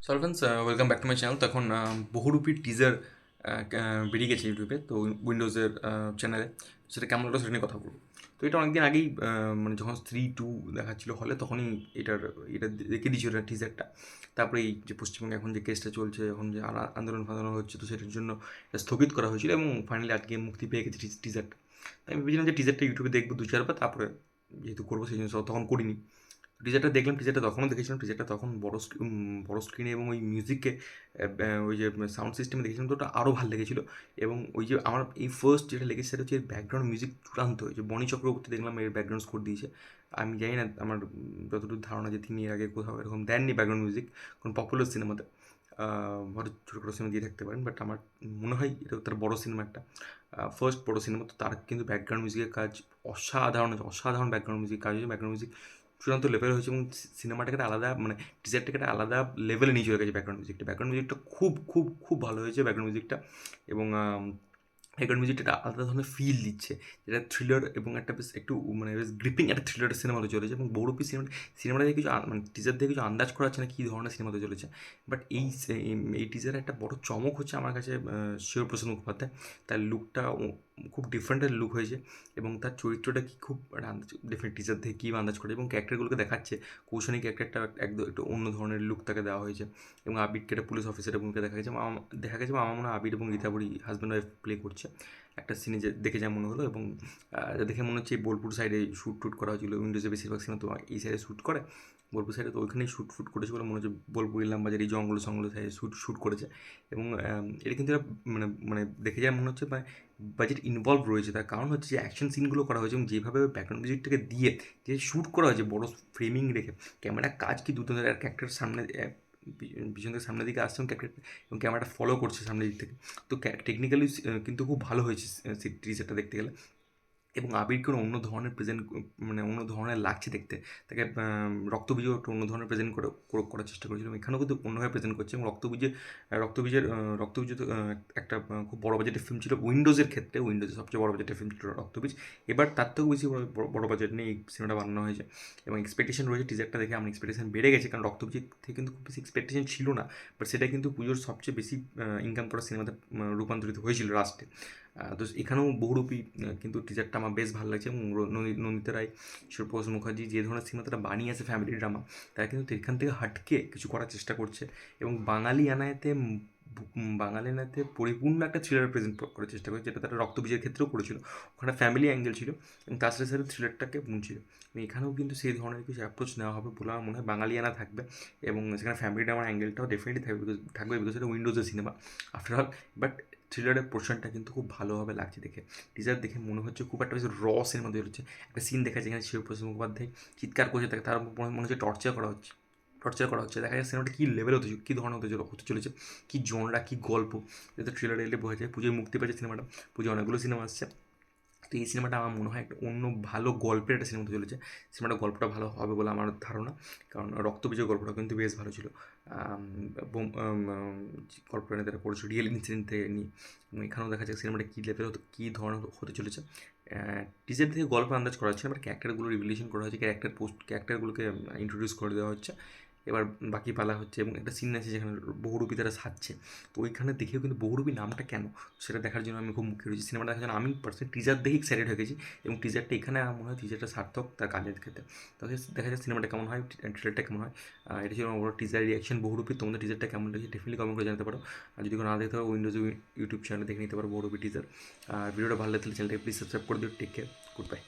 সলভেন্স welcome back to my channel. তো এখন বহুরূপী teaser বেরিয়ে গেছে ইউটিউবে, তো উইন্ডোজের চ্যানেলে। সেটা কেমন হলো সেটা নিয়ে কথা বলবো। তো এটা অনেকদিন আগেই মানে যখন স্ত্রী 2 দেখাচ্ছিল হলে তখনই এটা দেখে দিয়েছিল এটা টিজারটা। তারপরে এই যে পশ্চিমবঙ্গে এখন যে কেসটা চলছে, এখন যে আন্দোলন ফান্দোলন হচ্ছে, তো সেটার জন্য এটা স্থগিত করা হয়েছিল এবং ফাইনালি আজকে মুক্তি পেয়ে গেছে টিজারটা। তাই আমি ভেবেছিলাম যে টিজারটা ইউটিউবে দেখবো 2-4 বার, তারপরে যেহেতু করবো সেই জন্য তখন করিনি। টিজারটা দেখলাম, টিজারটা তখনও দেখেছিলাম, টিজারটা তখন বড় স্ক্রিনে এবং ওই মিউজিকে ওই যে সাউন্ড সিস্টেমে দেখেছিলাম, তো ওটা আরও ভালো লেগেছিলো। এবং ওই যে আমার এই ফার্স্ট যেটা লেগেছে সেটা হচ্ছে ব্যাকগ্রাউন্ড মিউজিক চূড়ান্ত হয়েছে। বনি চক্রবর্তী দেখলাম এর ব্যাকগ্রাউন্ড স্কোর দিয়েছে। আমি জানি না, আমার যতটুকু ধারণা যে তিনি এর আগে কোথাও এরকম দেননি ব্যাকগ্রাউন্ড মিউজিক কোনো পপুলার সিনেমাতে। হয়তো ছোটো ছোটো সিনেমা দিয়ে থাকতে পারেন, বাট আমার মনে হয় এটা তার বড় সিনেমা একটা, ফার্স্ট বড় সিনেমা। তো তার কিন্তু ব্যাকগ্রাউন্ড মিউজিকের কাজ অসাধারণ হয়েছে, অসাধারণ ব্যাকগ্রাউন্ড মিউজিক কাজ হয়েছে। ব্যাকগ্রাউন্ড মিউজিক চূড়ান্ত লেভেল হয়েছে এবং সিনেমাটাকে একটা আলাদা, মানে টিজারটাকে একটা আলাদা লেভেলে নিয়ে চলে গেছে ব্যাকগ্রাউন্ড মিউজিকটা খুব খুব খুব ভালো হয়েছে ব্যাকগ্রাউন্ড মিউজিকটা। এবং ব্যাকগ্রাউন্ড মিউজিকটা একটা আলাদা ধরনের ফিল দিচ্ছে, যেটা থ্রিলার এবং একটা বেশ একটু মানে বেশ গ্রিপিং একটা থ্রিলারের সিনেমা হতে চলেছে। এবং বহুরূপী সিনেমাটা দেখে কিছু মানে টিজার দেখে কিছু আন্দাজ করা যাচ্ছে না কী ধরনের সিনেমা হতে চলেছে। বাট এই টিজারের একটা বড় চমক হচ্ছে আমার কাছে শিবপ্রসাদ মুখোপাধ্যায়। তার লুকটা খুব ডিফারেন্টের লুক হয়েছে এবং তার চরিত্রটা কি খুব একটা আন্দাজ, ডেফিনেট টিজার থেকে কী আন্দাজ করে এবং ক্যারেক্টারগুলোকে দেখাচ্ছে। কৌশানী ক্যারেক্টারটা একদম একটু অন্য ধরনের লুক তাকে দেওয়া হয়েছে এবং আবিরকে একটা পুলিশ অফিসারের ভূমিকা দেখা গেছে আমার মনে হয় আবির এবং রীতাভরি হাজব্যান্ড ওয়াইফ প্লে করছে একটা সিনে, যে দেখে যা মনে হলো। এবং দেখে মনে হচ্ছে এই বোলপুর সাইডে শ্যুট করা হয়েছিল। উইন্ডোজে বেশিরভাগ সিনেমা তো এই সাইডে শ্যুট করে, বোলপুর সাইডে, তো ওইখানেই শ্যুট করেছে বলে মনে হচ্ছে। বোলপুর ইলামবাজার এই জঙ্গল সাইডে শ্যুট করেছে। এবং এটা কিন্তু এরা মানে মানে দেখে যা মনে হচ্ছে বাজেট ইনভলভ রয়েছে। তার কারণ হচ্ছে যে অ্যাকশন সিনগুলো করা হয়েছে এবং যেভাবে ব্যাকগ্রাউন্ড মিউজিকটাকে দিয়ে যে শ্যুট করা হয়েছে, বড় ফ্রেমিং রেখে ক্যামেরা কাজ কি দুটো ক্যারেক্টার সামনে পিছন থেকে সামনের দিকে আসছে ক্যারেক্টার এবং ক্যামেরাটা ফলো করছে সামনের দিক থেকে। তো টেকনিক্যালি কিন্তু খুব ভালো হয়েছে সিরিজটা দেখতে গেলে। এবং আবিরকে অন্য ধরনের মানে অন্য ধরনের লাগছে দেখতে। তাকে রক্তবীজও একটু অন্য ধরনের প্রেজেন্ট করার চেষ্টা করেছিল। এখানেও কিন্তু অন্যভাবে প্রেজেন্ট করছে এবং রক্তবীজ তো একটা খুব বড় বাজেটের ফিল্ম ছিল উইন্ডোজের ক্ষেত্রে। উইন্ডোজের সবচেয়ে বড় বাজেটের ফিল্ম ছিল রক্তবীজ। এবার তার থেকেও বেশি বড় বাজেট নিয়ে এই সিনেমাটা বানানো হয়েছে এবং এক্সপেকটেশন রয়েছে। টিজারটা দেখে আমার এক্সপেকটেশন বেড়ে গেছে, কারণ রক্তবীজের থেকে কিন্তু খুব বেশি এক্সপেকটেশন ছিল না, বাট সেটা কিন্তু পুজোর সবচেয়ে বেশি ইনকাম করা সিনেমাতে রূপান্তরিত হয়েছিল লাস্টে। তো এখানেও বহুরূপী কিন্তু টিজারটা আমার বেশ ভালো লাগছে। এবং নন্দিতা রায়, শিবপ্রসাদ মুখার্জি যে ধরনের সিনেমা তারা বানিয়েছে ফ্যামিলি ড্রামা, তারা কিন্তু এখান থেকে হাটকে কিছু করার চেষ্টা করছে এবং বাঙালি আনাতে পরিপূর্ণ একটা থ্রিলার প্রেজেন্ট করার চেষ্টা করেছে, যেটা তারা রক্তবীজের ক্ষেত্রেও করেছিল। ওখানে ফ্যামিলি অ্যাঙ্গেল ছিল এবং তার সাথে সাথে থ্রিলারটাকে বুনছিল। এবং এখানেও কিন্তু সেই ধরনের কিছু অ্যাপ্রোচ নেওয়া হবে বলে আমার মনে হয়। বাঙালিয়ানা থাকবে এবং সেখানে ফ্যামিলি ড্রামার অ্যাঙ্গেলটাও ডেফিনেটলি বিকজ এটা উইন্ডোজের সিনেমা আফটার অল। বাট থ্রিলারের পোর্শনটা কিন্তু খুব ভালোভাবে লাগছে দেখে। টিজার দেখে মনে হচ্ছে খুব একটা বেশি সিনেমা তৈরি হচ্ছে। একটা সিন দেখা যাচ্ছে এখানে শিবপ্রসাদ মুখোপাধ্যায় চিৎকার করছে, তাকে তার মনে হচ্ছে টর্চার করা হচ্ছে। দেখা যাচ্ছে সিনেমাটা কী লেভেল কী ধরনের হতে চলেছে, কী জনরা, কী গল্প, যাতে ট্রেলার এলে বোঝা যায়। পুজোয় মুক্তি পেয়েছে সিনেমাটা, পুজোয় অনেকগুলো সিনেমা আসছে। তো এই সিনেমাটা আমার মনে হয় একটা অন্য ভালো গল্পের একটা সিনেমা হতে চলেছে। সিনেমাটা গল্পটা ভালো হবে বলে আমার ধারণা, কারণ রক্তবীজের গল্পটা কিন্তু বেশ ভালো ছিল। গল্পটা নিয়ে তারা করেছিল রিয়েল ইনসিডেন্ট থেকে নিয়ে। এবং এখানেও দেখা যাচ্ছে সিনেমাটা কী লেভেল কী ধরনের হতে চলেছে। টিজার থেকে গল্প আন্দাজ করা হচ্ছে, এবার ক্যারেক্টারগুলো রিভিলেশন করা হচ্ছে, ক্যারেক্টারগুলোকে ইন্ট্রোডিউস করে দেওয়া হচ্ছে। এবার বাকি পালা হচ্ছে এবং একটা সিন আছে যেখানে বহুরূপী তারা সাজছে। তো ওইখানে দেখেও কিন্তু বহুরূপী নামটা কেন, সেটা দেখার জন্য আমি খুব মুখিয়ে রয়েছি। সিনেমাটা দেখার জন্য আমি পার্সোনালি টিজার দেখে এক্সাইটেড হয়ে গেছি এবং টিজারটা এখানে আমার মনে হয় টিজারটা সার্থক তার কাজের ক্ষেত্রে। তাহলে দেখা যাক সিনেমাটা কেমন হয়, ট্রেলারটা কেমন হয়। এটা ছিল আমার বড় টিজার রিয়াকশন বহুরূপী। তোমাদের টিজারটা কেমন লেগেছে ডেফিনেটলি কমেন্ট করে জানাতে পারো। আর যদি কোনো না দেখতে পারো উইন্ডোজ ইউটিউব চ্যানেলে দেখে নিতে পারো বহুরূপী টিজার। আর ভিডিওটা ভালো লাগলে চ্যানেলটাকে প্লিজ সাবস্ক্রাইব করে দিও। Take care, good by.